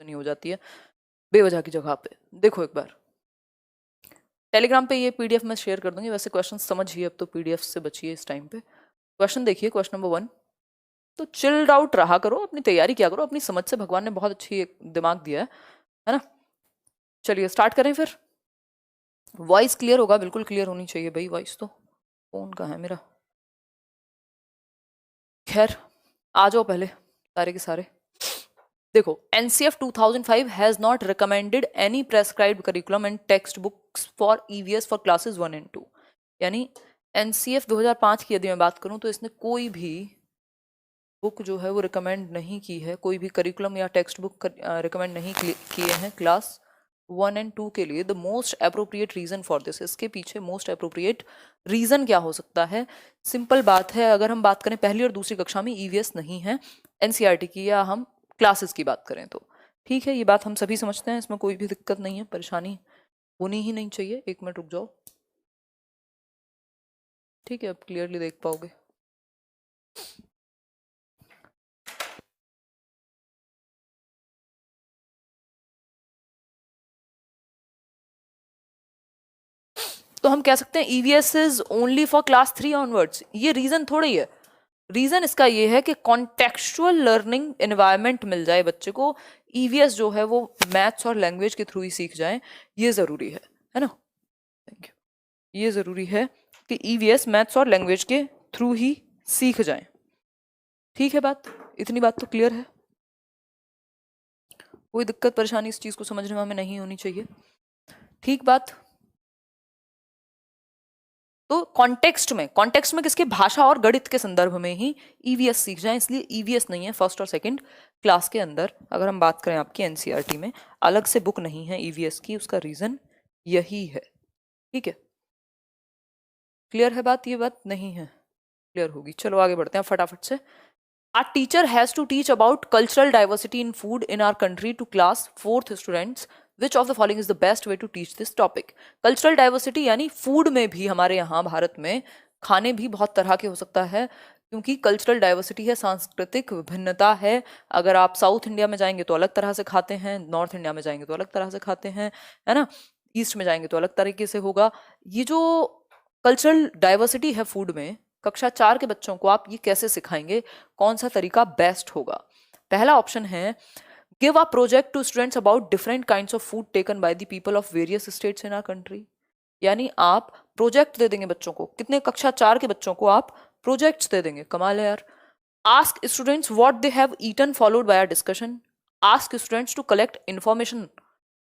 नहीं हो जाती है बेवजह की जगह पे। देखो एक बार टेलीग्राम पे ये पीडीएफ मैं शेयर कर दूंगी, वैसे क्वेश्चन समझिए, अब तो पीडीएफ से बचिए इस टाइम पे। क्वेश्चन देखिए, क्वेश्चन नंबर 1। तो चिल्ड आउट रहा करो, अपनी तैयारी किया करो, अपनी समझ से भगवान ने बहुत अच्छी एक दिमाग दिया है ना। चलिए स्टार्ट करें फिर। वॉइस क्लियर होगा, बिल्कुल क्लियर होनी चाहिए भाई वॉइस। तो फोन कहाँ है मेरा, खैर आ जाओ पहले सारे के सारे। देखो NCF 2005 has not recommended any prescribed curriculum and text books for EVS for classes 1 and 2। यानी NCF 2005 की यदि मैं बात करूं तो इसने कोई भी बुक जो है वो रिकमेंड नहीं की है, कोई भी करिकुलम या टेक्स्ट बुक रिकमेंड नहीं किए हैं क्लास 1 and 2 के लिए। The most appropriate reason for this, इसके पीछे मोस्ट अप्रोप्रिएट रीजन क्या हो सकता है? सिंपल बात है, अगर हम बात करें पहली और दूसरी कक्षा में EVS नहीं है NCERT की, या हम क्लासेस की बात करें तो ठीक है, ये बात हम सभी समझते हैं, इसमें कोई भी दिक्कत नहीं है, परेशानी होनी ही नहीं चाहिए। एक मिनट रुक जाओ, ठीक है, अब क्लियरली देख पाओगे। तो हम कह सकते हैं EVS is only for class 3 onwards. ये रीजन थोड़ी है, रीजन इसका ये है कि कॉन्टेक्चुअल लर्निंग एनवायरनमेंट मिल जाए बच्चे को, EVS जो है वो मैथ्स और लैंग्वेज के थ्रू ही सीख जाए, ये जरूरी है ना। Thank you. ये जरूरी है कि EVS मैथ्स और लैंग्वेज के थ्रू ही सीख जाए, ठीक है बात, इतनी बात तो क्लियर है, कोई दिक्कत परेशानी इस चीज को समझने में हमें नहीं होनी चाहिए, ठीक बात। तो कॉन्टेक्स्ट में किसके, भाषा और गणित के संदर्भ में ही EVS सीख जाए, इसलिए EVS नहीं है फर्स्ट और सेकंड क्लास के अंदर। अगर हम बात करें आपकी NCERT में अलग से बुक नहीं है EVS की, उसका रीजन यही है, ठीक है, क्लियर है बात, ये बात नहीं है क्लियर होगी। चलो आगे बढ़ते हैं फटाफट से। Our teacher has to teach about cultural diversity in food in our country to class 4th students. Which of the following is the best way to teach this topic? Cultural diversity यानी food में भी हमारे यहाँ भारत में खाने भी बहुत तरह के हो सकता है, क्योंकि कल्चरल डाइवर्सिटी है, सांस्कृतिक विभिन्नता है। अगर आप साउथ इंडिया में जाएंगे तो अलग तरह से खाते हैं, नॉर्थ इंडिया में जाएंगे तो अलग तरह से खाते हैं, है ना, ईस्ट में जाएंगे तो अलग तरीके से होगा। ये जो कल्चरल डाइवर्सिटी है फूड में, कक्षा 4 के बच्चों को आप ये कैसे सिखाएंगे, कौन सा तरीका बेस्ट होगा? पहला ऑप्शन है give a project to students about different kinds of food taken by the people of various states in our country. यानी आप प्रोजेक्ट दे देंगे बच्चों को, कितने, कक्षा 4 के बच्चों को आप प्रोजेक्ट्स दे देंगे, कमाल है यार। Ask students what they have eaten followed by a discussion. Ask students to collect information,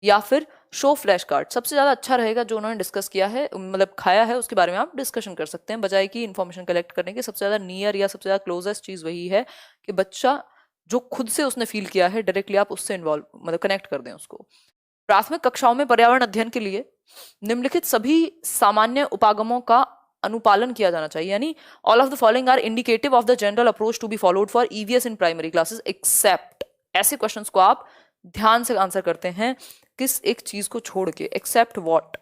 या फिर शो फ्लैश कार्ड। सबसे ज्यादा अच्छा रहेगा जो उन्होंने डिस्कस किया है, मतलब खाया है, उसके बारे में आप डिस्कशन कर सकते हैं, बजाय कि इन्फॉर्मेशन कलेक्ट करने के। सबसे ज्यादा नियर या सबसे ज्यादा क्लोजेस्ट चीज वही है कि बच्चा जो खुद से उसने फील किया है डायरेक्टली आप उससे इन्वॉल्व, मतलब कनेक्ट कर दें उसको। प्राथमिक कक्षाओं में पर्यावरण अध्ययन के लिए निम्नलिखित सभी सामान्य उपागमों का अनुपालन किया जाना चाहिए, यानी all of the following are indicative of the general approach to be followed for EVS in primary classes except. ऐसे क्वेश्चंस को आप ध्यान से आंसर करते हैं, किस एक चीज को छोड़ के, एक्सेप्ट व्हाट,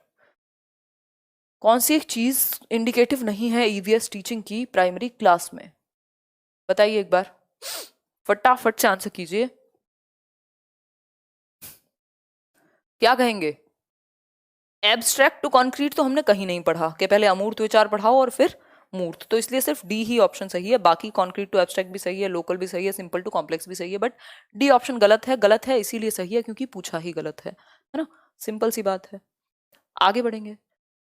कौन सी एक चीज इंडिकेटिव नहीं है EVS टीचिंग की प्राइमरी क्लास में, बताइए एक बार, फटाफट से आंसर कीजिए, क्या कहेंगे? एब्स्ट्रैक्ट टू कॉन्क्रीट तो हमने कहीं नहीं पढ़ा कि पहले अमूर्त विचार पढ़ाओ और फिर मूर्त, तो इसलिए सिर्फ डी ही ऑप्शन सही है। बाकी कॉन्क्रीट टू एब्स्ट्रैक्ट भी सही है, लोकल भी सही है, सिंपल टू कॉम्प्लेक्स भी सही है, बट डी ऑप्शन गलत है। गलत है इसीलिए सही है क्योंकि पूछा ही गलत है ना, सिंपल सी बात है। आगे बढ़ेंगे।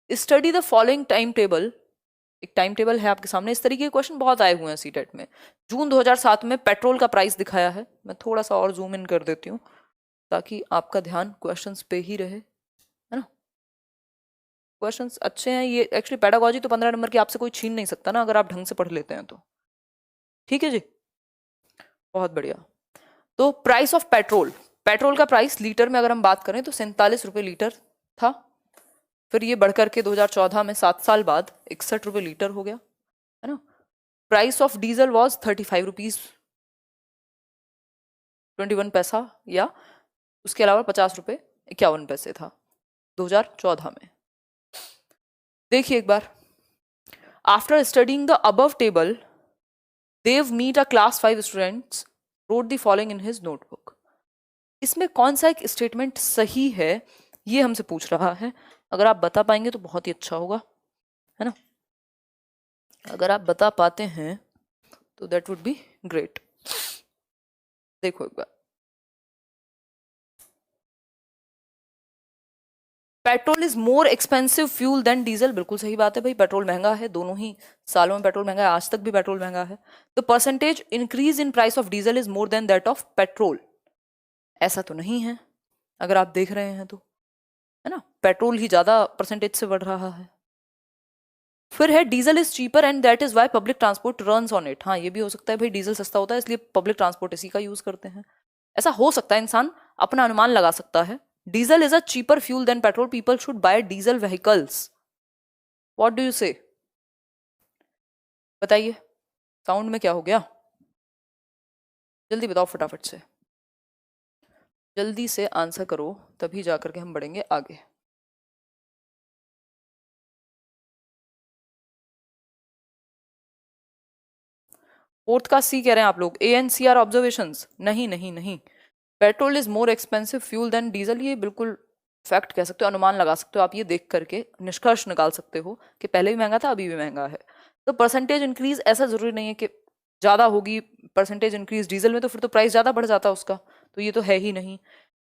Study the following time table, एक टाइम टेबल है आपके सामने, इस तरीके के क्वेश्चन बहुत आए हुए हैं सीटेट में। जून 2007 में पेट्रोल का प्राइस दिखाया है, मैं थोड़ा सा और जूम इन कर देती हूँ ताकि आपका ध्यान क्वेश्चंस पे ही रहे, है ना। क्वेश्चंस अच्छे हैं, ये एक्चुअली पेडागोजी तो 15 नंबर की आपसे कोई छीन नहीं सकता ना, अगर आप ढंग से पढ़ लेते हैं तो, ठीक है जी, बहुत बढ़िया। तो प्राइस ऑफ पेट्रोल, पेट्रोल का प्राइस लीटर में अगर हम बात करें तो 47 रुपये लीटर था, फिर ये बढ़कर के 2014 में 7 साल बाद 61 रुपये लीटर हो गया, है ना। Price of diesel was 35 rupees 21 पैसा, या उसके अलावा 50 रुपये 51 पैसे था 2014 में। देखिए एक बार, after studying the above table Dev meet a class 5 students wrote the following in his notebook। इसमें कौन सा एक स्टेटमेंट सही है ये हमसे पूछ रहा है। अगर आप बता पाएंगे तो बहुत ही अच्छा होगा, है ना। अगर आप बता पाते हैं तो दैट वुड बी ग्रेट। देखो एक बार, petrol is more expensive fuel than diesel. बिल्कुल सही बात है भाई, पेट्रोल महंगा है, दोनों ही सालों में पेट्रोल महंगा है, आज तक भी पेट्रोल महंगा है। The percentage increase in price of diesel is more than that of petrol. ऐसा तो नहीं है, अगर आप देख रहे हैं तो, है ना, पेट्रोल ही ज्यादा परसेंटेज से बढ़ रहा है। फिर है diesel is cheaper and that is why public transport runs on it. हाँ, ये भी हो सकता है भाई, डीजल सस्ता होता है इसलिए पब्लिक ट्रांसपोर्ट इसी का यूज करते हैं। ऐसा हो सकता है, इंसान अपना अनुमान लगा सकता है। Diesel is a cheaper fuel then petrol, people should buy diesel vehicles. What do you से? बताइए, साउंड में क्या हो गया? जल्दी बताओ फटाफट से, जल्दी से आंसर करो, तभी जाकर के हम बढ़ेंगे आगे। फोर्थ का सी कह रहे हैं आप लोग, ANCR ऑब्जर्वेशंस। नहीं नहीं नहीं, petrol is more expensive fuel than diesel, ये बिल्कुल फैक्ट कह सकते हो, अनुमान लगा सकते हो आप, ये देख करके निष्कर्ष निकाल सकते हो कि पहले भी महंगा था अभी भी महंगा है। तो परसेंटेज इंक्रीज ऐसा जरूरी नहीं है कि ज्यादा होगी परसेंटेज इंक्रीज डीजल में, तो फिर तो प्राइस ज्यादा बढ़ जाता उसका, तो ये तो है ही नहीं।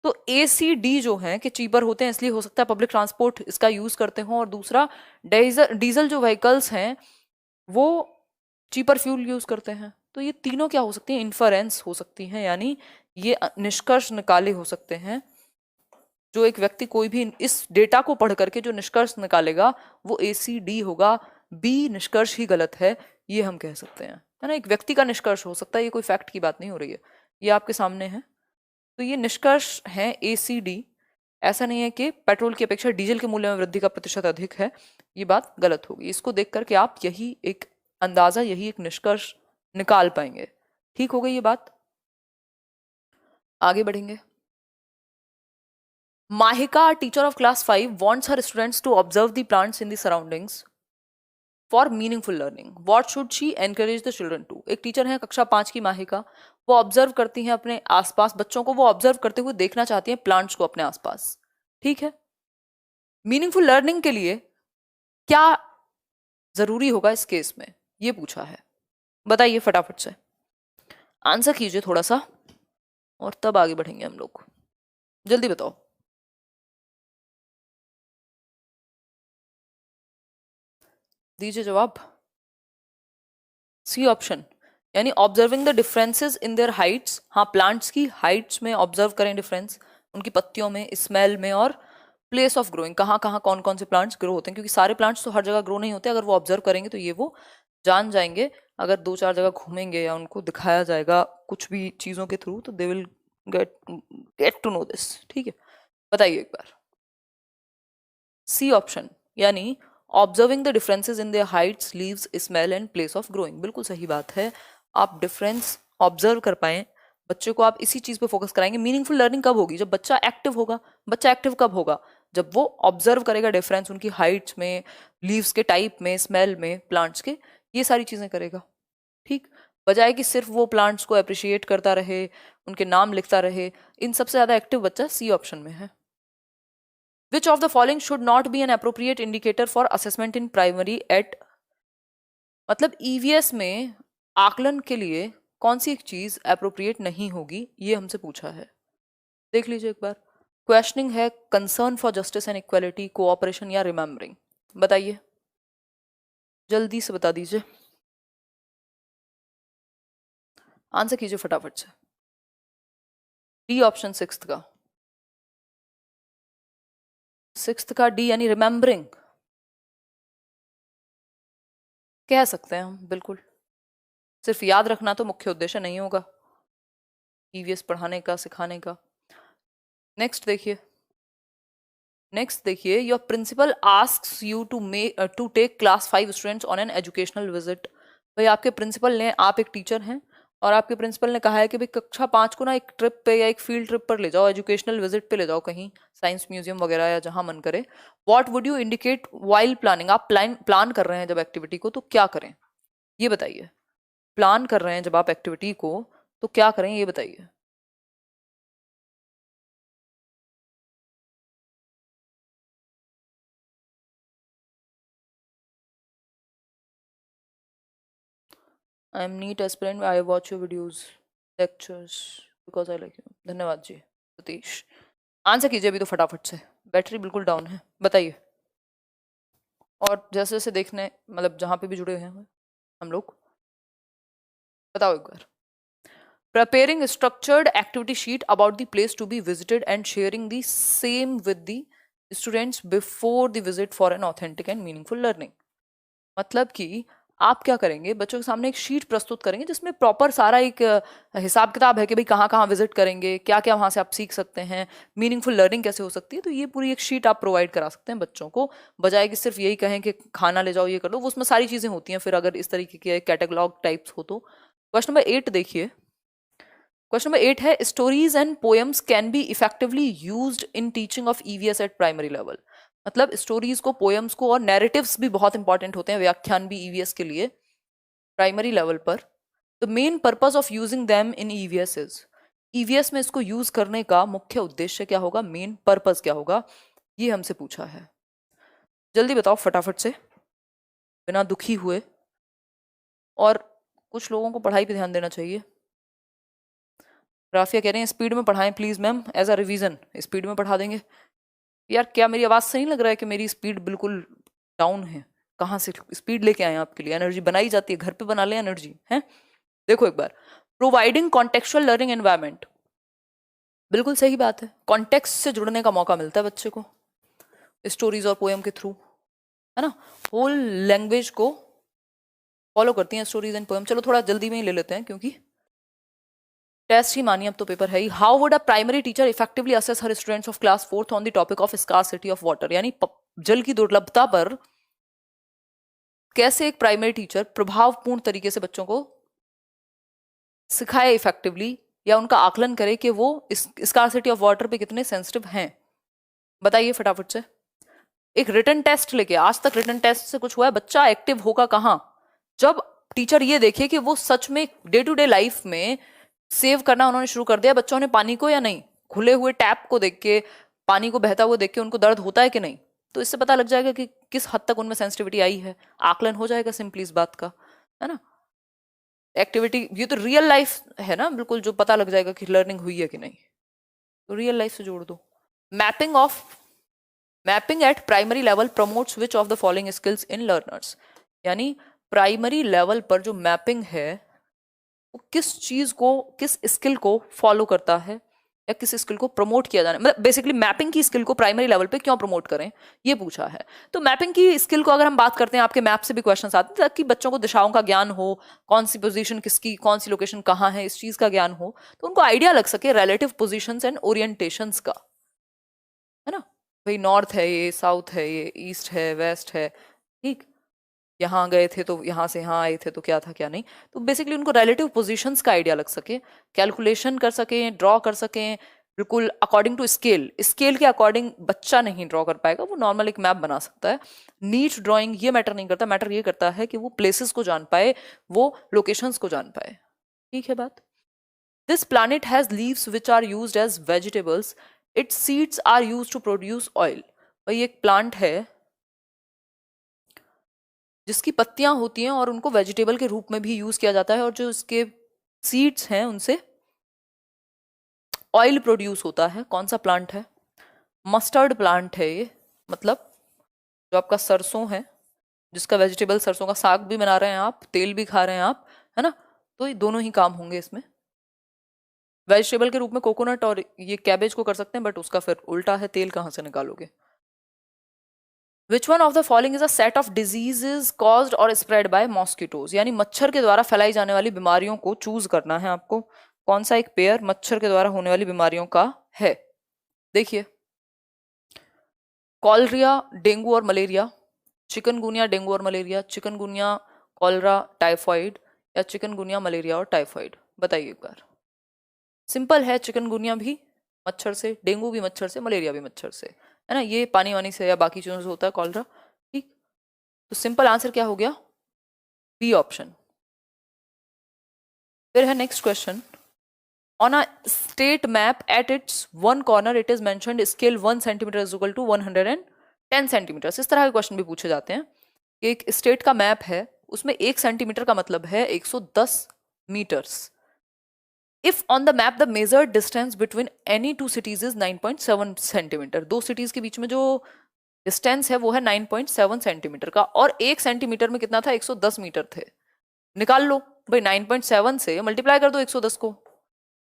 तो ACD जो है कि चीपर होते हैं इसलिए हो सकता है पब्लिक ट्रांसपोर्ट इसका यूज करते हो, और दूसरा डीजल डीजल जो व्हीकल्स हैं वो चीपर फ्यूल यूज करते हैं। तो ये तीनों क्या हो सकती हैं, इन्फरेंस हो सकती हैं, यानी ये निष्कर्ष निकाले हो सकते हैं। जो एक व्यक्ति कोई भी इस डेटा को पढ़ करके जो निष्कर्ष निकालेगा वो ACD होगा। बी निष्कर्ष ही गलत है, ये हम कह सकते हैं, है ना। एक व्यक्ति का निष्कर्ष हो सकता है, ये कोई फैक्ट की बात नहीं हो रही है, ये आपके सामने है। तो ये निष्कर्ष है ACD। ऐसा नहीं है कि पेट्रोल की अपेक्षा डीजल के मूल्य में वृद्धि का प्रतिशत अधिक है, ये बात गलत होगी। इसको देख करके आप यही एक अंदाजा, यही एक निष्कर्ष निकाल पाएंगे। ठीक हो गई ये बात, आगे बढ़ेंगे। Mahika, a teacher of class 5, wants her students to observe the plants in the surroundings for meaningful learning. What should she encourage the children to? एक टीचर है कक्षा 5 की माहिका, वो ऑब्जर्व करती हैं अपने आसपास, बच्चों को वो ऑब्जर्व करते हुए देखना चाहती हैं प्लांट्स को अपने आसपास। ठीक है, मीनिंगफुल लर्निंग के लिए क्या जरूरी होगा इस केस में, ये पूछा है। बताइए फटाफट से, आंसर कीजिए थोड़ा सा, और तब आगे बढ़ेंगे हम लोग। जल्दी बताओ, दीजिए जवाब। सी ऑप्शन, यानी observing the differences in their Heights. हाँ, प्लांट्स की हाइट्स में ऑब्जर्व करें डिफरेंस, उनकी पत्तियों में, स्मेल में, और प्लेस ऑफ ग्रोइंग, कहाँ कहाँ कौन कौन से प्लांट्स ग्रो होते हैं, क्योंकि सारे प्लांट्स तो हर जगह ग्रो नहीं होते। अगर वो ऑब्जर्व करेंगे तो ये वो जान जाएंगे। अगर 2-4 जगह घूमेंगे या उनको दिखाया जाएगा कुछ भी चीज़ों के थ्रू, तो they will get to know this. ठीक है, बताइए एक बार। सी ऑप्शन, यानी observing the differences in their heights, leaves, smell and place of growing. बिल्कुल सही बात है, आप डिफरेंस ऑब्जर्व कर पाए, बच्चे को आप इसी चीज पे फोकस कराएंगे। मीनिंगफुल लर्निंग कब होगी, जब बच्चा एक्टिव होगा। बच्चा एक्टिव कब होगा, जब वो ऑब्जर्व करेगा डिफरेंस उनकी हाइट्स में, लीव्स के टाइप में, स्मेल में, प्लांट्स के, ये सारी चीजें करेगा। ठीक, बजाय कि सिर्फ वो प्लांट्स को अप्रिशिएट करता रहे, उनके नाम लिखता रहे, इन सबसे ज्यादा एक्टिव बच्चा सी ऑप्शन में है। Which of the following should not be an appropriate indicator for assessment in primary at, मतलब EVS में आकलन के लिए कौन सी एक चीज अप्रोप्रिएट नहीं होगी, ये हमसे पूछा है। देख लीजिए एक बार, क्वेश्चनिंग है concern for justice and equality, cooperation या रिमेम्बरिंग। बताइए, जल्दी से बता दीजिए, आंसर कीजिए फटाफट से। डी ऑप्शन, सिक्स्थ का डी, यानी रिमेम्बरिंग कह सकते हैं हम, बिल्कुल। सिर्फ याद रखना तो मुख्य उद्देश्य नहीं होगा EVS पढ़ाने का, सिखाने का। नेक्स्ट देखिए, your principal asks you to take class 5 students on an educational visit. भाई आपके प्रिंसिपल ने, आप एक टीचर हैं और आपके प्रिंसिपल ने कहा है कि भाई कक्षा 5 को ना एक ट्रिप पे या एक फील्ड ट्रिप पर ले जाओ, एजुकेशनल विजिट पे ले जाओ, कहीं साइंस म्यूजियम वगैरह या जहां मन करे। What would you indicate while planning, आप प्लान कर रहे हैं जब एक्टिविटी को, तो क्या करें, ये बताइए। प्लान कर रहे हैं जब आप एक्टिविटी को, तो क्या करें, ये बताइए। I am NEET aspirant, I watch your videos lectures because I like you. धन्यवाद जी सतीश। आंसर कीजिए अभी तो फटाफट से, बैटरी बिल्कुल डाउन है, बताइए। और जैसे जैसे देखने मतलब जहाँ पे भी जुड़े हैं हम लोग, बताओ एक बार। Preparing a structured activity sheet about the place to be visited and sharing the same with the students before the visit for an authentic and meaningful learning। मतलब कि आप क्या करेंगे, बच्चों के सामने एक शीट प्रस्तुत करेंगे जिसमें प्रॉपर सारा एक हिसाब किताब है कि भाई कहाँ कहाँ विजिट करेंगे, क्या क्या वहाँ से आप सीख सकते हैं, मीनिंगफुल लर्निंग कैसे हो सकती है। तो ये पूरी एक शीट आप प्रोवाइड करा सकते हैं बच्चों को, बजाय कि सिर्फ यही कहें कि खाना ले जाओ ये कर लो। वो उसमें सारी चीज़ें होती हैं फिर अगर इस तरीके के कैटेगलॉग टाइप्स हो तो। क्वेश्चन नंबर 8 देखिए। क्वेश्चन नंबर 8 है stories and poems can be effectively used in teaching of EVS at primary level. मतलब स्टोरीज को, पोएम्स को और नैरेटिव्स भी बहुत इंपॉर्टेंट होते हैं, व्याख्यान भी ईवीएस के लिए प्राइमरी लेवल पर। The main purpose of using them in EVS is, EVS में इसको यूज करने का मुख्य उद्देश्य क्या होगा, मेन पर्पस क्या होगा, ये हमसे पूछा है। जल्दी बताओ फटाफट से, बिना दुखी हुए। और कुछ लोगों को पढ़ाई पे ध्यान देना चाहिए। राफिया कह रहे हैं स्पीड में पढ़ाएं please ma'am, as a revision speed में पढ़ा देंगे। यार क्या मेरी आवाज से नहीं लग रहा है कि मेरी स्पीड बिल्कुल डाउन है? कहाँ से स्पीड लेके आए आपके लिए? एनर्जी बनाई जाती है, घर पे बना ले एनर्जी है। देखो एक बार, प्रोवाइडिंग कॉन्टेक्चुअल लर्निंग एनवायरमेंट, बिल्कुल सही बात है। कॉन्टेक्स्ट से जुड़ने का मौका मिलता है बच्चे को स्टोरीज और पोएम के थ्रू, है ना। होल लैंग्वेज को फॉलो करती हैं स्टोरीज एंड पोएम। चलो थोड़ा जल्दी में ही ले लेते हैं क्योंकि टेस्ट ही मानिए, अब तो पेपर है ही। How would a primary teacher effectively assess her students of class 4th on the topic of scarcity of water, यानी जल की दुर्लभता पर कैसे एक प्राइमरी टीचर प्रभावपूर्ण तरीके से बच्चों को सिखाए इफेक्टिवली, या उनका आकलन करे कि वो स्कार्सिटी ऑफ वाटर पे कितने सेंसिटिव हैं। बताइए फटाफट से। एक रिटन टेस्ट लेके, आज तक रिटन टेस्ट से कुछ हुआ है? बच्चा एक्टिव होगा कहाँ? जब टीचर ये देखे कि वो सच में डे टू डे लाइफ में सेव करना उन्होंने शुरू कर दिया बच्चों ने पानी को, या नहीं। खुले हुए टैप को देख के, पानी को बहता हुआ देख के उनको दर्द होता है कि नहीं, तो इससे पता लग जाएगा कि किस हद तक उनमें सेंसिटिविटी आई है। आकलन हो जाएगा सिंपली इस बात का, है ना। एक्टिविटी, ये तो रियल लाइफ है ना, बिल्कुल जो पता लग जाएगा कि लर्निंग हुई है कि नहीं, तो रियल लाइफ से जोड़ दो। Mapping eight primary level promotes which of the following skills in learners, यानी प्राइमरी लेवल पर जो मैपिंग है वो किस चीज को, किस स्किल को फॉलो करता है, या किस स्किल को प्रमोट किया जाना, मतलब बेसिकली मैपिंग की स्किल को प्राइमरी लेवल पे क्यों प्रमोट करें, ये पूछा है। तो मैपिंग की स्किल को अगर हम बात करते हैं, आपके मैप से भी क्वेश्चंस आते हैं ताकि बच्चों को दिशाओं का ज्ञान हो, कौन सी पोजीशन किसकी, कौन सी लोकेशन कहाँ है, इस चीज का ज्ञान हो, तो उनको आइडिया लग सके रिलेटिव पोजिशंस एंड ओरिएंटेशंस का, है ना। भाई नॉर्थ है ये, साउथ है ये, ईस्ट है, वेस्ट है, ठीक। यहाँ गए थे तो यहाँ से यहाँ आए थे तो क्या था क्या नहीं। तो बेसिकली उनको रिलेटिव पोजीशंस का आइडिया लग सके, कैलकुलेशन कर सकें, ड्रॉ कर सकें, बिल्कुल अकॉर्डिंग टू स्केल। स्केल के अकॉर्डिंग बच्चा नहीं ड्रॉ कर पाएगा, वो नॉर्मल एक मैप बना सकता है। नीट ड्राइंग ये मैटर नहीं करता, मैटर ये करता है कि वो प्लेसेस को जान पाए, वो लोकेशंस को जान पाए, ठीक है बात। This plant has leaves which are used as vegetables, its seeds are used to produce oil. भाई एक प्लांट है जिसकी पत्तियां होती हैं और उनको वेजिटेबल के रूप में भी यूज किया जाता है, और जो इसके सीड्स हैं उनसे ऑयल प्रोड्यूस होता है। कौन सा प्लांट है? मस्टर्ड प्लांट है ये, मतलब जो आपका सरसों है, जिसका वेजिटेबल सरसों का साग भी बना रहे हैं आप, तेल भी खा रहे हैं आप, है ना। तो ये दोनों ही काम होंगे इसमें। वेजिटेबल के रूप में कोकोनट और ये कैबेज को कर सकते हैं, बट उसका फिर उल्टा है, तेल कहाँ से निकालोगे। Which one of the following is a set of diseases caused or spread by mosquitoes, यानी मच्छर के द्वारा फैलाई जाने वाली बीमारियों को चूज करना है आपको। कौन सा एक पेयर मच्छर के द्वारा होने वाली बीमारियों का है? देखिए, कॉलरिया, डेंगू और मलेरिया, चिकनगुनिया, डेंगू और मलेरिया, चिकनगुनिया, कॉलरा, टाइफाइड, या चिकनगुनिया, मलेरिया और टाइफाइड। बताइए एक बार। सिंपल है, चिकनगुनिया भी मच्छर से, डेंगू भी मच्छर से, मलेरिया भी मच्छर से, है ना। ये पानी वानी से या बाकी चीजों से होता है कॉलरा, ठीक। तो सिंपल आंसर क्या हो गया? B option. फिर है next question. On a state map at its one corner it is mentioned scale 1 centimetre is equal to 110 centimetre. इस तरह के क्वेश्चन भी पूछे जाते हैं कि एक स्टेट का मैप है उसमें 1 सेंटीमीटर का मतलब है 110 metres. If on the map the measured distance between any two cities is 9.7 centimetre, दो सिटीज के बीच में जो डिस्टेंस है वो है 9.7 सेंटीमीटर का, और 1 सेंटीमीटर में कितना था, 110 मीटर थे। निकाल लो भाई, 9.7 से मल्टीप्लाई कर दो 110 को,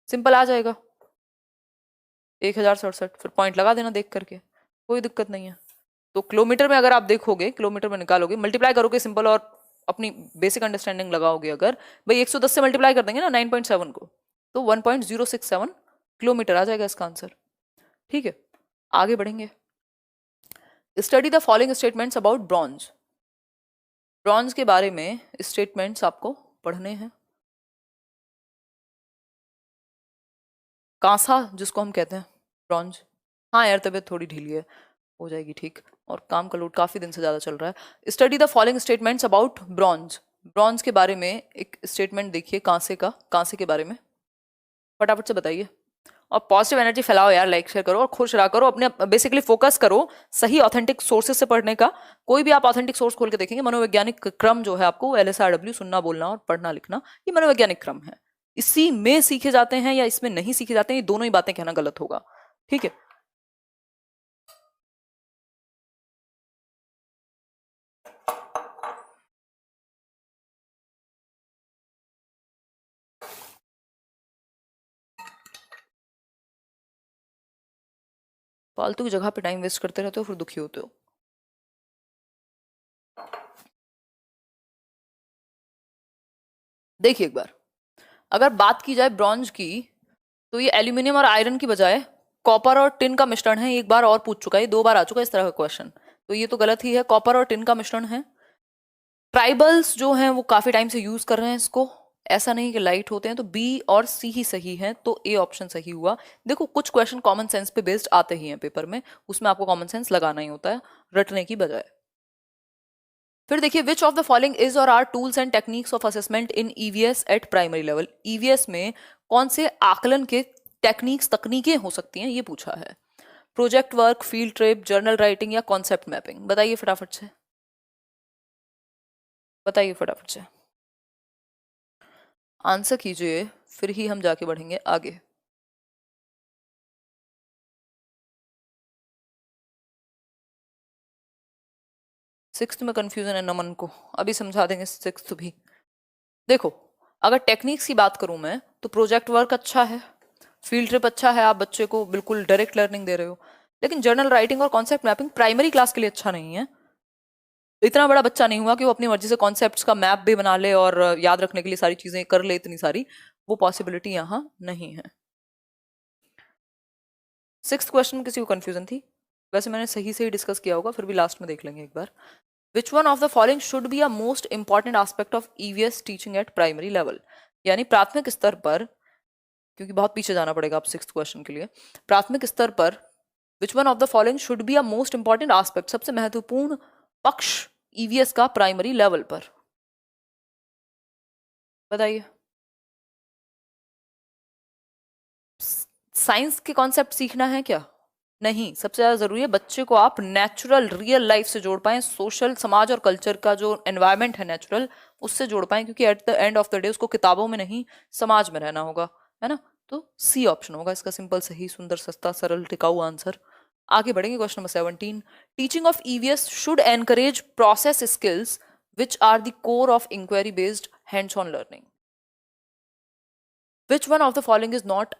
सिंपल आ जाएगा 1067, फिर पॉइंट लगा देना देख करके, कोई दिक्कत नहीं है। तो किलोमीटर में अगर आप देखोगे, किलोमीटर में निकालोगे, मल्टीप्लाई करोगे सिंपल, और अपनी बेसिक अंडरस्टैंडिंग लगाओगे, अगर भाई 110 से मल्टीप्लाई कर देंगे ना 9.7 को, तो 1.067 किलोमीटर आ जाएगा इसका आंसर। ठीक है, आगे बढ़ेंगे। Study the following statements about bronze. Bronze के बारे में स्टेटमेंट्स आपको पढ़ने हैं। कांसा जिसको हम कहते हैं, ब्रॉन्ज। हाँ यार, तबीयत थोड़ी ढीली है, हो जाएगी ठीक, और काम का लोड काफी दिन से ज्यादा चल रहा है। Study the following statements about bronze. Bronze के बारे में एक स्टेटमेंट देखिए, कांसे का, कांसे के बारे में फटाफट से बताइए, और पॉजिटिव एनर्जी फैलाओ यार, लाइक शेयर करो और खुश रहा करो, अपने बेसिकली फोकस करो सही ऑथेंटिक सोर्सेज से पढ़ने का। कोई भी आप ऑथेंटिक सोर्स खोल के देखेंगे, मनोवैज्ञानिक क्रम जो है आपको LSRW सुनना, बोलना और पढ़ना लिखना, ये मनोवैज्ञानिक क्रम है। इसी में सीखे जाते हैं या इसमें नहीं सीखे जाते हैं, ये दोनों ही बातें कहना गलत होगा। ठीक है, फालतू की जगह पे टाइम वेस्ट करते रहते हो, फिर दुखी होते हो। देखिए एक बार, अगर बात की जाए ब्रॉन्ज की, तो ये एल्यूमिनियम और आयरन की बजाय कॉपर और टिन का मिश्रण है। एक बार और पूछ चुका है, 2 बार आ चुका है इस तरह का क्वेश्चन, तो ये तो गलत ही है, कॉपर और टिन का मिश्रण है। ट्राइबल्स जो हैं वो काफी टाइम से यूज कर रहे हैं इसको, ऐसा नहीं कि लाइट होते हैं, तो बी और सी ही सही है, तो ए ऑप्शन सही हुआ। देखो कुछ क्वेश्चन कॉमन सेंस पे बेस्ड आते ही हैं पेपर में, उसमें आपको कॉमन सेंस लगाना ही होता है रटने की बजाय। फिर देखिए, which of the following is or are tools and techniques of assessment in EVS at primary level. EVS में कौन से आकलन के टेक्निक्स, तकनीकें हो सकती हैं, ये पूछा है। Project work, field trip, journal writing या कॉन्सेप्ट मैपिंग, बताइए फटाफट से, बताइए फटाफट से, आंसर कीजिए, फिर ही हम जाके बढ़ेंगे आगे। सिक्स्थ में कंफ्यूजन है नमन को, अभी समझा देंगे सिक्स्थ भी। देखो, अगर टेक्निक्स की बात करूं मैं, तो प्रोजेक्ट वर्क अच्छा है, फील्ड ट्रिप अच्छा है, आप बच्चे को बिल्कुल डायरेक्ट लर्निंग दे रहे हो, लेकिन जर्नल राइटिंग और कॉन्सेप्ट मैपिंग प्राइमरी क्लास के लिए अच्छा नहीं है। इतना बड़ा बच्चा नहीं हुआ कि वो अपनी मर्जी से कॉन्सेप्ट्स का मैप भी बना ले और याद रखने के लिए सारी चीजें कर ले, इतनी सारी वो पॉसिबिलिटी यहाँ नहीं है। सिक्स्थ क्वेश्चन किसी को कंफ्यूजन थी, वैसे मैंने सही से ही डिस्कस किया होगा, फिर भी लास्ट में देख लेंगे एक बार। Which one of the following should be a most important aspect of EVS teaching at primary level, यानी प्राथमिक स्तर पर, क्योंकि बहुत पीछे जाना पड़ेगा आप सिक्स्थ क्वेश्चन के लिए, प्राथमिक स्तर पर विच one of the following should be a most important aspect, सबसे महत्वपूर्ण पक्ष ईवीएस का प्राइमरी लेवल पर, बताइए। साइंस के कॉन्सेप्ट सीखना है क्या? नहीं, सबसे ज्यादा जरूरी है बच्चे को आप नेचुरल रियल लाइफ से जोड़ पाएं, सोशल, समाज और कल्चर का जो एनवायरनमेंट है नेचुरल, उससे जोड़ पाएं, क्योंकि at the end of the day उसको किताबों में नहीं समाज में रहना होगा, है ना। तो सी ऑप्शन होगा इसका सिंपल, सही, सुंदर, सस्ता, सरल, टिकाऊ आंसर। आगे बढ़ेंगे, question number 17। Teaching of EVS should encourage process skills which are the core of inquiry based hands on learning. Which one of the following is not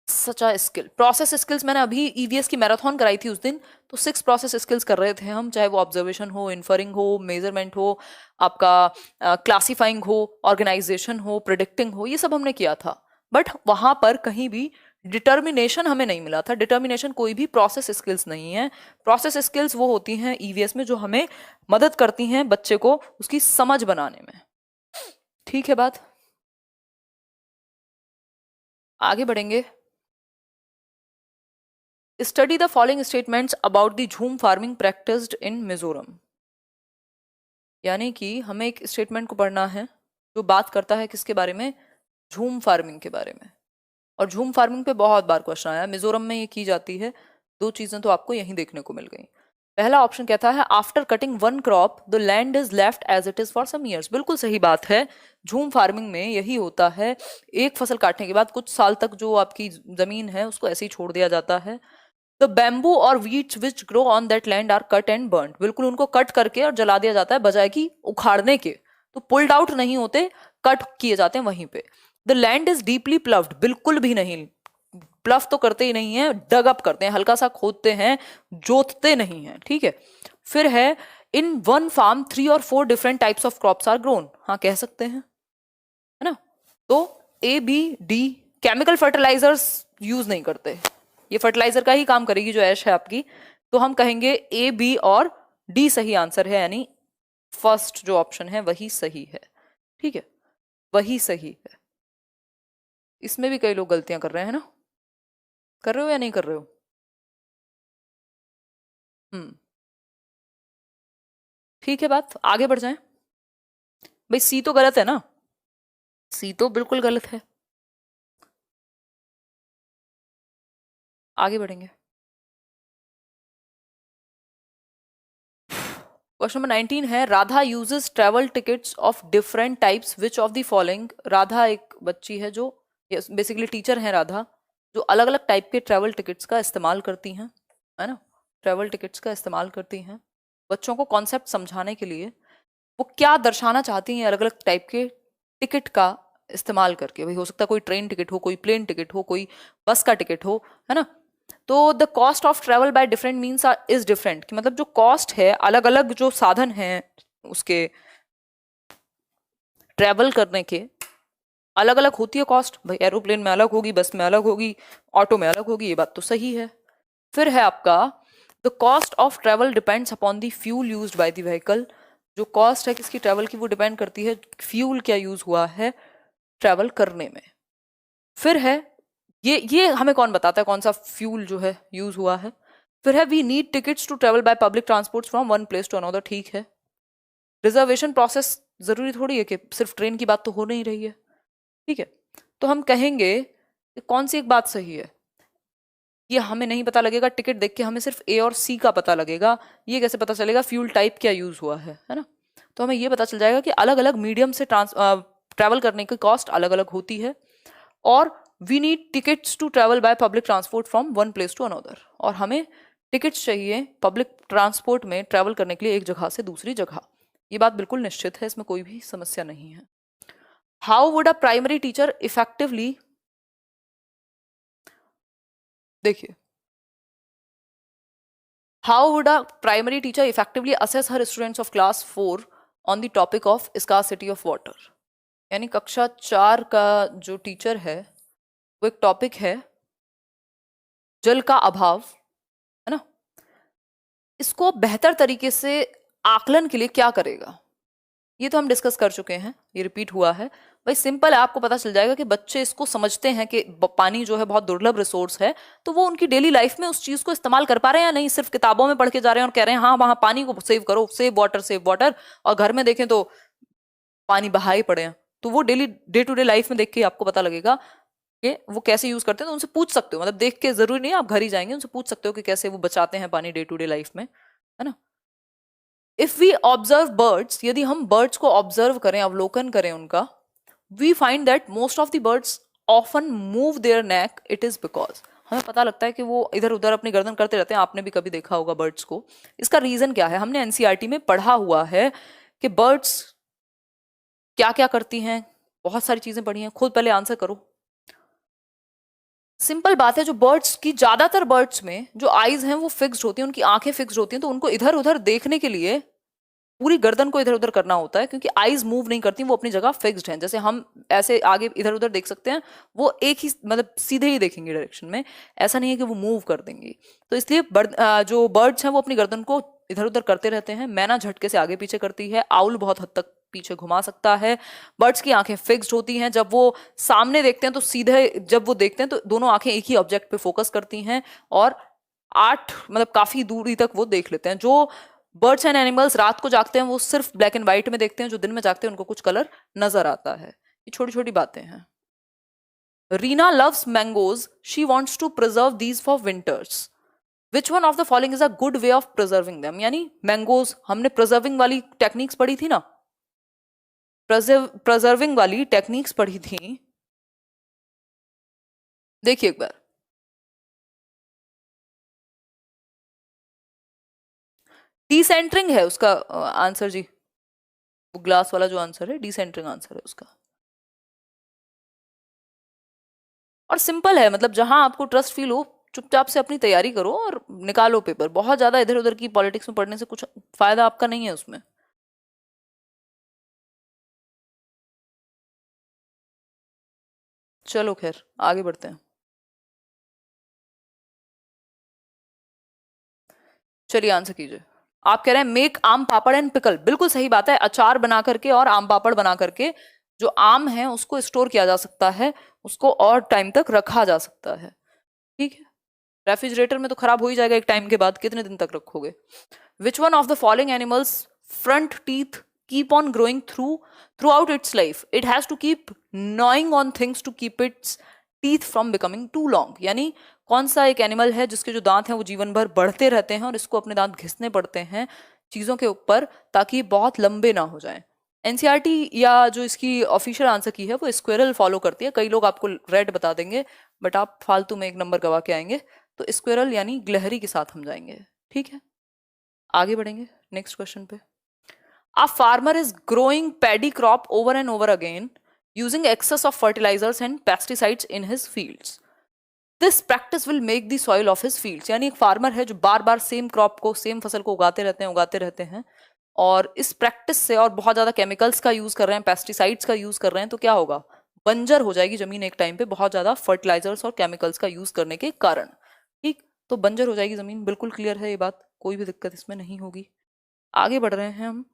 such a skill. Process skills मैंने अभी EVS की marathon कराई थी उस दिन, तो 6 process skills कर रहे थे हम, चाहे वो ऑब्जर्वेशन हो, इन्फरिंग हो, मेजरमेंट हो, आपका क्लासिफाइंग हो, ऑर्गेनाइजेशन हो, प्रिडिक्टिंग हो, ये सब हमने किया था। बट वहां पर कहीं भी डिटर्मिनेशन हमें नहीं मिला था। डिटर्मिनेशन कोई भी प्रोसेस स्किल्स नहीं है। प्रोसेस स्किल्स वो होती हैं ईवीएस में जो हमें मदद करती हैं बच्चे को उसकी समझ बनाने में। ठीक है बात, आगे बढ़ेंगे। Study the following statements about the झूम फार्मिंग प्रैक्टिस्ड इन मिजोरम, यानी कि हमें एक स्टेटमेंट को पढ़ना है जो बात करता है किसके बारे में, झूम फार्मिंग के बारे में। और झूम फार्मिंग पे बहुत बार क्वेश्चन आया, मिजोरम में ये की जाती है। 2 चीजें तो आपको यहीं देखने को मिल गई। पहला ऑप्शन कहता है after cutting one crop the land is left as it is for some years. बिल्कुल सही बात है, झूम फार्मिंग में यही होता है, एक फसल काटने के बाद कुछ साल तक जो आपकी जमीन है उसको ऐसे ही छोड़ दिया जाता है। द बैम्बू और weeds which grow on that land are cut and burn. बिल्कुल उनको कट करके और जला दिया जाता है बजाय कि उखाड़ने के, तो पुल्ड आउट नहीं होते, कट किए जाते हैं वहीं पे। The land is deeply ploughed. बिल्कुल भी नहीं, प्लव तो करते ही नहीं है, डग अप करते हैं, हल्का सा खोदते हैं, जोतते नहीं है, ठीक है। फिर है इन वन फार्म 3 और 4 different types of crops are grown. हाँ कह सकते हैं, है ना। तो A B D, chemical fertilizers use नहीं करते, ये फर्टिलाइजर का ही काम करेगी जो ऐश है आपकी, तो हम कहेंगे ए बी और डी सही आंसर है, यानी फर्स्ट जो ऑप्शन है वही सही है, ठीक है, वही सही है। इसमें भी कई लोग गलतियां कर रहे हैं ना, कर रहे हो या नहीं कर रहे हो? ठीक है, बात आगे बढ़ जाए। भाई सी तो गलत है ना, सी तो बिल्कुल गलत है। आगे बढ़ेंगे। क्वेश्चन नंबर 19 है Radha uses travel tickets of different types which of the following. Radha एक बच्ची है जो बेसिकली टीचर है राधा, जो अलग अलग टाइप के ट्रेवल टिकट्स का इस्तेमाल करती हैं, है ना, ट्रेवल टिकट्स का इस्तेमाल करती हैं बच्चों को कॉन्सेप्ट समझाने के लिए। वो क्या दर्शाना चाहती हैं अलग अलग टाइप के टिकट का इस्तेमाल करके? भाई हो सकता है कोई ट्रेन टिकट हो, कोई प्लेन टिकट हो, कोई बस का टिकट हो, है ना। तो the cost of travel by different means is different, कि मतलब जो कॉस्ट है अलग अलग जो साधन है उसके ट्रेवल करने के अलग अलग होती है कॉस्ट। भाई एरोप्लेन में अलग होगी, बस में अलग होगी, ऑटो में अलग होगी, ये बात तो सही है। फिर है आपका the cost of travel depends upon the fuel used by the vehicle. जो कॉस्ट है किसकी ट्रेवल की वो डिपेंड करती है फ्यूल क्या यूज हुआ है ट्रेवल करने में। फिर है ये हमें कौन बताता है कौन सा फ्यूल जो है यूज हुआ है। फिर है we need tickets to travel by public transport from one place to another, ठीक है। रिजर्वेशन प्रोसेस जरूरी थोड़ी है कि सिर्फ ट्रेन की बात तो हो नहीं रही है, ठीक है। तो हम कहेंगे कि कौन सी एक बात सही है, ये हमें नहीं पता लगेगा, टिकट देख के हमें सिर्फ ए और सी का पता लगेगा, ये कैसे पता चलेगा फ्यूल टाइप क्या यूज हुआ है ना। तो हमें ये पता चल जाएगा कि अलग अलग मीडियम से ट्रैवल करने की कॉस्ट अलग अलग होती है, और we need tickets to travel by public transport from one place to another, और हमें टिकट्स चाहिए पब्लिक ट्रांसपोर्ट में ट्रैवल करने के लिए एक जगह से दूसरी जगह। ये बात बिल्कुल निश्चित है, इसमें कोई भी समस्या नहीं है। How would a primary teacher effectively, देखिए, how would a primary teacher effectively assess her students of class 4 on the topic of scarcity of water. यानी कक्षा 4 का जो टीचर है वो एक टॉपिक है जल का अभाव, है ना, इसको बेहतर तरीके से आकलन के लिए क्या करेगा, ये तो हम डिस्कस कर चुके हैं, ये रिपीट हुआ है। भाई सिंपल है, आपको पता चल जाएगा कि बच्चे इसको समझते हैं कि पानी जो है बहुत दुर्लभ रिसोर्स है, तो वो उनकी डेली लाइफ में उस चीज को इस्तेमाल कर पा रहे हैं या नहीं, सिर्फ किताबों में पढ़ के जा रहे हैं और कह रहे हैं हाँ वहां पानी को सेव करो, सेव वाटर, और घर में देखें तो पानी बहा ही पड़े हैं। तो वो daily day to day life में देख के आपको पता लगेगा कि वो कैसे यूज करते हैं, तो उनसे पूछ सकते हो, मतलब देख के जरूरी नहीं आप घर ही जाएंगे, उनसे पूछ सकते हो कि कैसे वो बचाते हैं पानी डे टू डे लाइफ में, है ना। इफ वी ऑब्जर्व बर्ड्स, यदि हम बर्ड्स को ऑब्जर्व करें, अवलोकन करें उनका, we find that most of the birds often move their neck, it is because, हमें पता लगता है कि वो इधर उधर अपनी गर्दन करते रहते हैं, आपने भी कभी देखा होगा बर्ड्स को। इसका रीजन क्या है, हमने एनसीईआरटी में पढ़ा हुआ है कि बर्ड्स क्या क्या करती हैं, बहुत सारी चीजें पढ़ी हैं, खुद पहले आंसर करो। सिंपल बात है, जो बर्ड्स की ज्यादातर बर्ड्स में जो आईज हैं वो फिक्स्ड होती हैं, उनकी आंखें फिक्स्ड होती हैं, तो उनको इधर उधर देखने के लिए पूरी गर्दन को इधर उधर करना होता है, क्योंकि आईज मूव नहीं करती, वो अपनी जगह फिक्स्ड हैं। जैसे हम ऐसे आगे इधर उधर देख सकते हैं, वो एक ही मतलब सीधे ही देखेंगे डायरेक्शन में, ऐसा नहीं है कि वो मूव कर देंगी। तो इसलिए जो बर्ड्स हैं वो अपनी गर्दन को इधर उधर करते रहते हैं। मैना झटके से आगे पीछे करती है, आउल बहुत हद तक पीछे घुमा सकता है। बर्ड्स की आंखें फिक्स्ड होती हैं, जब वो सामने देखते हैं तो सीधे, जब वो देखते हैं तो दोनों आंखें एक ही ऑब्जेक्ट पे फोकस करती हैं, और 8 मतलब काफी दूरी तक वो देख लेते हैं। जो बर्ड्स एंड एनिमल्स रात को जागते हैं वो सिर्फ ब्लैक एंड व्हाइट में देखते हैं, जो दिन में जागते हैं उनको कुछ कलर नजर आता है। ये छोटी छोटी बातें हैं। Reena loves mangoes, she wants to preserve these for winters. Which one of the following is a good way of preserving them, यानी मैंगोज हमने प्रिजर्विंग वाली टेक्निक्स पढ़ी थी ना, प्रिजर्विंग वाली टेक्निक्स पढ़ी थी, देखिए एक बार। डिसेंटरिंग है उसका आंसर जी, वो ग्लास वाला जो आंसर है डिसेंटरिंग आंसर है उसका। और सिंपल है, मतलब जहां आपको ट्रस्ट फील हो चुपचाप से अपनी तैयारी करो और निकालो पेपर, बहुत ज्यादा इधर उधर की पॉलिटिक्स में पढ़ने से कुछ फायदा आपका नहीं है उसमें। चलो खैर आगे बढ़ते हैं। चलिए आंसर कीजिए। आप कह रहे हैं मेक आम पापड़ एंड पिकल, बिल्कुल सही बात है, अचार बना करके और आम पापड़ बना करके जो आम है उसको स्टोर किया जा सकता है, उसको और टाइम तक रखा जा सकता है। ठीक है, रेफ्रिजरेटर में तो खराब हो ही जाएगा एक टाइम के बाद, कितने दिन तक रखोगे। Which one of the following animals front teeth keep on growing throughout its life, it has to keep gnawing on things to keep its teeth from becoming too long, यानी कौन सा एक एनिमल है जिसके जो दांत हैं वो जीवन भर बढ़ते रहते हैं और इसको अपने दांत घिसने पड़ते हैं चीजों के ऊपर ताकि बहुत लंबे ना हो जाएं। एनसीईआरटी या जो इसकी ऑफिशियल आंसर की है वो स्क्वेरल फॉलो करती है, कई लोग आपको रेड बता देंगे बट आप फालतू में एक नंबर गवा के आएंगे, तो स्क्वेरल यानी गिलहरी के साथ हम जाएंगे। ठीक है, आगे बढ़ेंगे नेक्स्ट क्वेश्चन पे। A farmer is growing paddy crop over and over again using excess of fertilizers and pesticides in his fields. This practice will make the soil of his fields, यानी एक फार्मर है जो बार बार same crop को same फसल को उगाते रहते हैं और इस प्रैक्टिस से और बहुत ज्यादा केमिकल्स का यूज कर रहे हैं, पेस्टिसाइड्स का यूज कर रहे हैं, तो क्या होगा, बंजर हो जाएगी जमीन एक टाइम पे बहुत ज्यादा फर्टिलाइजर्स और केमिकल्स का यूज करने के कारण। ठीक, तो बंजर हो जाएगी जमीन, बिल्कुल क्लियर है ये बात, कोई भी दिक्कत इसमें नहीं होगी। आगे बढ़ रहे हैं हम।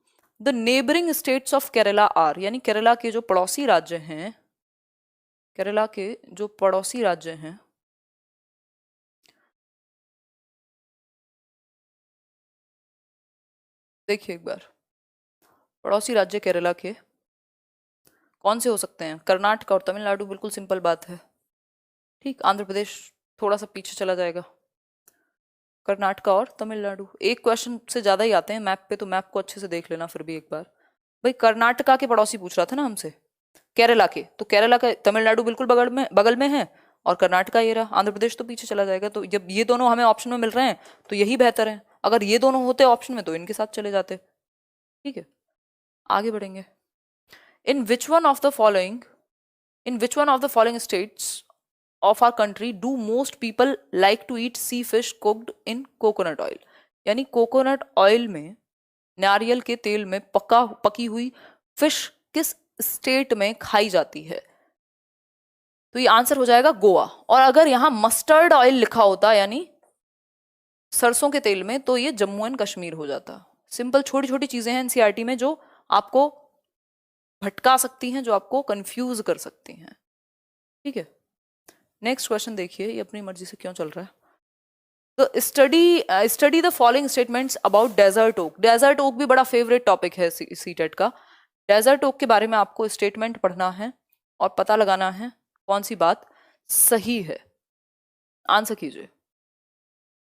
The neighbouring states of Kerala are, यानी केरला के जो पड़ोसी राज्य हैं, केरला के जो पड़ोसी राज्य हैं, देखिए एक बार, पड़ोसी राज्य केरला के कौन से हो सकते हैं, कर्नाटक और तमिलनाडु, बिल्कुल सिंपल बात है। ठीक, आंध्र प्रदेश थोड़ा सा पीछे चला जाएगा, कर्नाटक और तमिलनाडु, एक क्वेश्चन से ज्यादा ही आते हैं मैप पे, तो मैप को अच्छे से देख लेना फिर भी एक बार। भाई कर्नाटका के पड़ोसी पूछ रहा था ना हमसे, केरला के, तो केरला का तमिलनाडु बिल्कुल बगल में है और कर्नाटका ये रहा, आंध्र प्रदेश तो पीछे चला जाएगा, तो जब ये दोनों हमें ऑप्शन में मिल रहे हैं तो यही बेहतर है, अगर ये दोनों होते ऑप्शन में तो इनके साथ चले जाते। ठीक है, आगे बढ़ेंगे। In which one of the following in which one of the following states of our country do most people like to eat sea fish cooked in coconut oil, यानी कोकोनट ऑयल में, नारियल के तेल में पकी हुई फिश किस state में खाई जाती है, तो ये आंसर हो जाएगा गोवा। और अगर यहां मस्टर्ड ऑयल लिखा होता यानी सरसों के तेल में, तो ये जम्मू एंड कश्मीर हो जाता। सिंपल छोटी छोटी चीजें हैं एनसीईआरटी में जो आपको भटका सकती हैं, जो आपको कंफ्यूज कर सकती हैं। ठीक है, नेक्स्ट क्वेश्चन देखिए, ये अपनी मर्जी से क्यों चल रहा है। तो study the following statements about desert oak, desert oak भी बड़ा फेवरेट टॉपिक है सीटेट का। डेजर्ट ओक के बारे में आपको स्टेटमेंट पढ़ना है और पता लगाना है कौन सी बात सही है। आंसर कीजिए,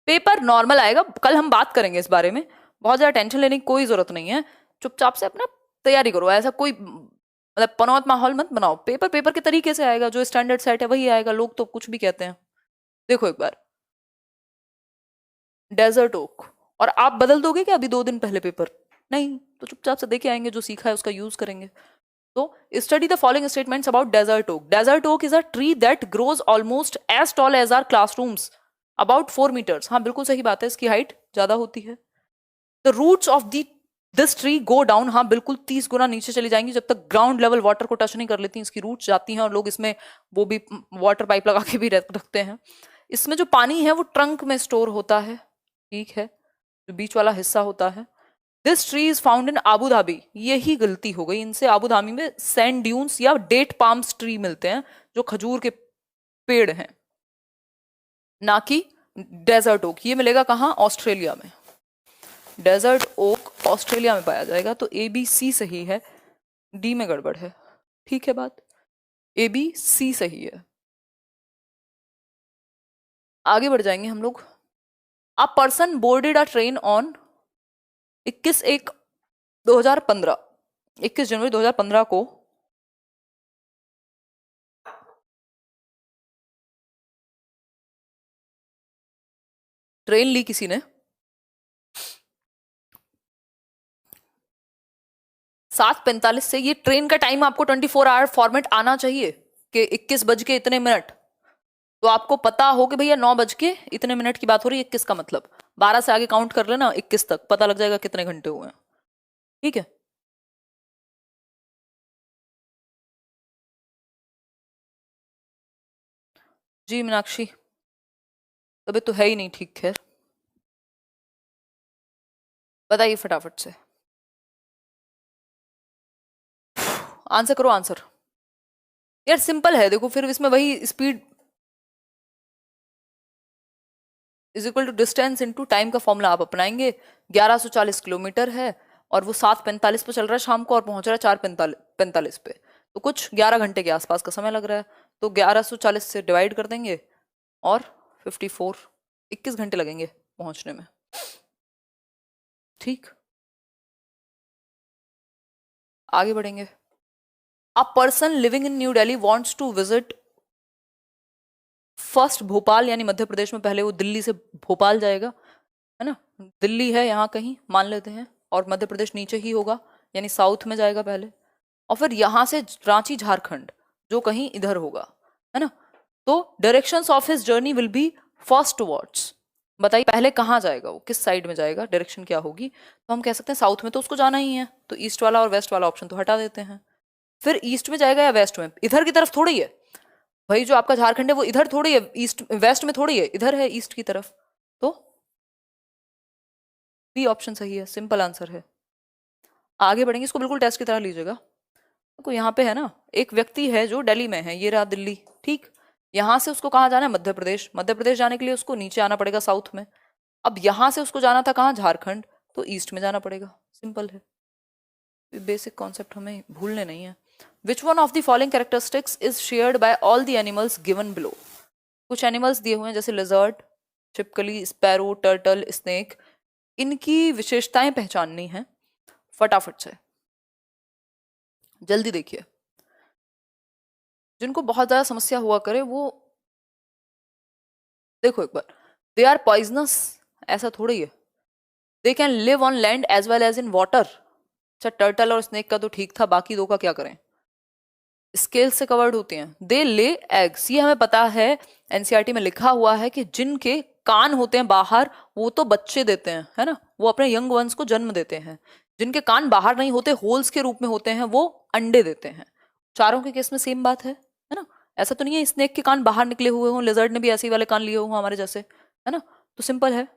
पेपर नॉर्मल आएगा, कल हम बात करेंगे इस बारे में, बहुत ज्यादा टेंशन लेने की कोई जरूरत नहीं है, चुपचाप से अपना तैयारी करो, ऐसा कोई मतलब पनौत माहौल मत बनाओ, पेपर पेपर के तरीके से आएगा, जो स्टैंडर्ड सेट है वही आएगा, लोग तो कुछ भी कहते हैं। देखो एक बार, डेजर्ट ओक, और आप बदल दोगे क्या अभी 2 दिन पहले पेपर, नहीं, तो चुपचाप से देखे आएंगे, जो सीखा है उसका यूज करेंगे। तो study the following statements about desert oak. Desert oak is a tree that grows almost as tall as our classrooms, about 4 metres, हाँ बिल्कुल सही बात है, इसकी हाइट ज्यादा होती है। The roots of this tree go down, हाँ बिल्कुल 30 गुना नीचे चली जाएंगी, जब तक ग्राउंड लेवल वाटर को टच नहीं कर लेती इसकी रूट्स जाती हैं, और लोग इसमें वो भी वाटर पाइप लगा के भी रखते हैं। इसमें जो पानी है वो ट्रंक में स्टोर होता है, ठीक है, जो बीच वाला हिस्सा होता है। This tree is found in Abu Dhabi, यही गलती हो गई इनसे, आबू धाबी में सैंड ड्यून्स या डेट पाम्स ट्री मिलते हैं जो खजूर के पेड़ हैं, ना कि डेजर्ट ओक। ये मिलेगा कहाँ, ऑस्ट्रेलिया में, डेजर्ट ओक ऑस्ट्रेलिया में पाया जाएगा। तो ए बी सी सही है, डी में गड़बड़ है। ठीक है बात, ए बी सी सही है। आगे बढ़ जाएंगे हम लोग। A person boarded a train on 21/1/2015, 21 जनवरी 2015 को ट्रेन ली किसी ने 7:45 से। ये ट्रेन का टाइम आपको 24 आवर फॉर्मेट आना चाहिए कि 21 बज के इतने मिनट, तो आपको पता हो कि भैया 9 बज के इतने मिनट की बात हो रही है। 21 का मतलब 12 से आगे काउंट कर लेना, 21 तक पता लग जाएगा कितने घंटे हुए हैं। ठीक है, जी मीनाक्षी, तबीयत तो है ही नहीं ठीक। खैर बताइए फटाफट से, आंसर करो आंसर। यार सिंपल है, देखो फिर इसमें वही speed is equal to distance into time का फॉर्मूला आप अपनाएंगे। 1140 किलोमीटर है और वो 7:45 पे चल रहा है शाम को और पहुंच रहा है 4:45 पे, तो कुछ 11 घंटे के आसपास का समय लग रहा है। तो 1140 से डिवाइड कर देंगे और 54, 21 घंटे लगेंगे पहुंचने में। ठीक, आगे बढ़ेंगे। A person living in new Delhi wants to visit first Bhopal, यानी मध्य प्रदेश में पहले वो दिल्ली से भोपाल जाएगा, है ना। दिल्ली है यहाँ कहीं मान लेते हैं, और मध्य प्रदेश नीचे ही होगा, यानी साउथ में जाएगा पहले, और फिर यहाँ से रांची झारखंड जो कहीं इधर होगा, है ना। तो directions of his journey will be first towards. बताइए पहले कहाँ जाएगा, वो किस साइड में जाएगा, डायरेक्शन क्या होगी। तो हम कह सकते हैं साउथ में तो उसको जाना ही है, तो ईस्ट वाला और वेस्ट वाला ऑप्शन तो हटा देते हैं। फिर ईस्ट में जाएगा या वेस्ट में, इधर की तरफ थोड़ी है भाई, जो आपका झारखंड है वो इधर थोड़ी है, ईस्ट वेस्ट में थोड़ी है, इधर है ईस्ट की तरफ। तो बी ऑप्शन सही है, सिंपल आंसर है। आगे बढ़ेंगे, इसको बिल्कुल टेस्ट की तरह लीजिएगा। देखो यहाँ पे है ना, एक व्यक्ति है जो दिल्ली में है, ये रहा दिल्ली, ठीक। यहाँ से उसको कहाँ जाना है, मध्य प्रदेश। मध्य प्रदेश जाने के लिए उसको नीचे आना पड़ेगा साउथ में। अब यहाँ से उसको जाना था कहाँ, झारखंड, तो ईस्ट में जाना पड़ेगा। सिंपल है, बेसिक कॉन्सेप्ट हमें भूलने नहीं है। विच one of the following characteristics is shared by all the animals given below. कुछ एनिमल्स दिए हुए हैं जैसे लिजर्ड, छिपकली, स्पैरो, टर्टल, स्नेक, इनकी विशेषताएं पहचाननी है फटाफट से, जल्दी देखिए। जिनको बहुत ज्यादा समस्या हुआ करे वो देखो एक बार, दे आर पॉइजनस ऐसा थोड़ी है। They can live on land as well as in water. अच्छा टर्टल और स्नेक का तो ठीक था, बाकी दो का क्या करें, स्केल से कवर्ड होती हैं। दे ले एग्स, ये हमें पता है, एनसीईआरटी में लिखा हुआ है कि जिनके कान होते हैं बाहर वो तो बच्चे देते हैं, है ना, वो अपने यंग वंस को जन्म देते हैं। जिनके कान बाहर नहीं होते, होल्स के रूप में होते हैं, वो अंडे देते हैं। चारों के केस में सेम बात है ना। ऐसा तो नहीं है स्नेक के कान बाहर निकले हुए हों, लिजर्ड ने भी ऐसे ही वाले कान लिए हों हमारे जैसे, है ना। तो सिंपल है,